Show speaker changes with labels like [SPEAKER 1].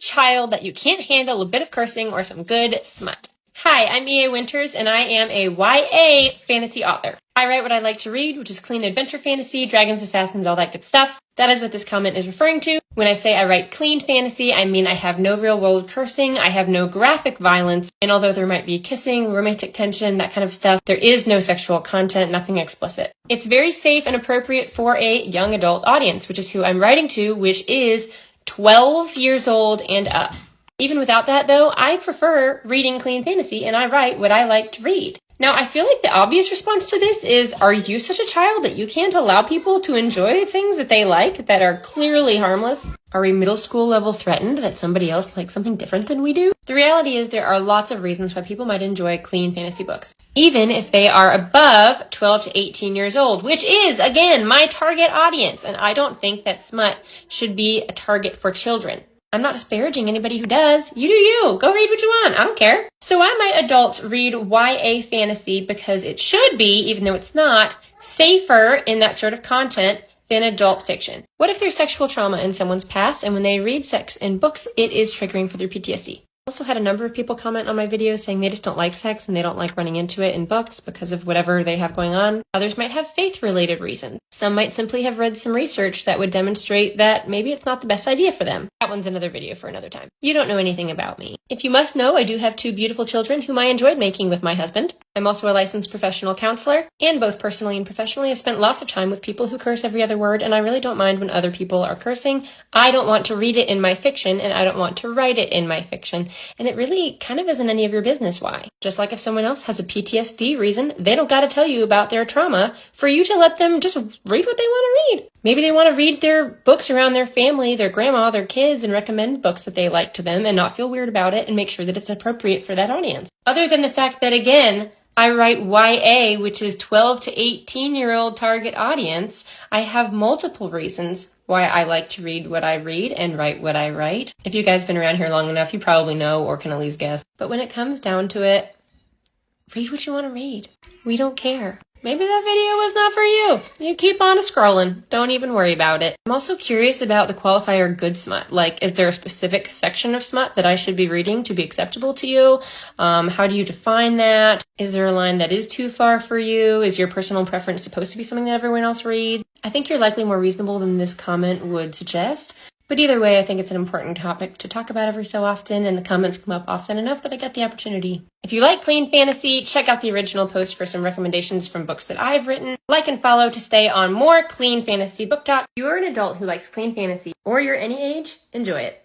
[SPEAKER 1] child that you can't handle a bit of cursing or some good smut? Hi, I'm EA Winters, and I am a YA fantasy author. I write what I like to read, which is clean adventure fantasy, dragons, assassins, all that good stuff. That is what this comment is referring to. When I say I write clean fantasy, I mean I have no real-world cursing, I have no graphic violence, and although there might be kissing, romantic tension, that kind of stuff, there is no sexual content, nothing explicit. It's very safe and appropriate for a young adult audience, which is who I'm writing to, which is 12 years old and up. Even without that, though, I prefer reading clean fantasy, and I write what I like to read. Now, I feel like the obvious response to this is, are you such a child that you can't allow people to enjoy things that they like that are clearly harmless? Are we middle school level threatened that somebody else likes something different than we do? The reality is there are lots of reasons why people might enjoy clean fantasy books, even if they are above 12 to 18 years old, which is, again, my target audience, and I don't think that smut should be a target for children. I'm not disparaging anybody who does. You do you. Go read what you want. I don't care. So why might adults read YA fantasy? Because it should be, even though it's not, safer in that sort of content than adult fiction. What if there's sexual trauma in someone's past, and when they read sex in books, it is triggering for their PTSD? I also had a number of people comment on my videos saying they just don't like sex and they don't like running into it in books because of whatever they have going on. Others might have faith-related reasons. Some might simply have read some research that would demonstrate that maybe it's not the best idea for them. That one's another video for another time. You don't know anything about me. If you must know, I do have 2 beautiful children whom I enjoyed making with my husband. I'm also a licensed professional counselor, and both personally and professionally I've spent lots of time with people who curse every other word, and I really don't mind when other people are cursing. I don't want to read it in my fiction, and I don't want to write it in my fiction. And it really kind of isn't any of your business why. Just like if someone else has a PTSD reason, they don't gotta tell you about their trauma for you to let them just read what they want to read. Maybe they want to read their books around their family, their grandma, their kids, and recommend books that they like to them and not feel weird about it and make sure that it's appropriate for that audience. Other than the fact that, again, I write YA, which is 12 to 18-year-old target audience, I have multiple reasons why I like to read what I read and write what I write. If you guys have been around here long enough, you probably know or can at least guess. But when it comes down to it, read what you want to read. We don't care. Maybe that video was not for you. You keep on scrolling. Don't even worry about it. I'm also curious about the qualifier good smut. Like, is there a specific section of smut that I should be reading to be acceptable to you? How do you define that? Is there a line that is too far for you? Is your personal preference supposed to be something that everyone else reads? I think you're likely more reasonable than this comment would suggest. But either way, I think it's an important topic to talk about every so often, and the comments come up often enough that I get the opportunity. If you like clean fantasy, check out the original post for some recommendations from books that I've written. Like and follow to stay on more clean fantasy book talk. If you're an adult who likes clean fantasy, or you're any age, enjoy it.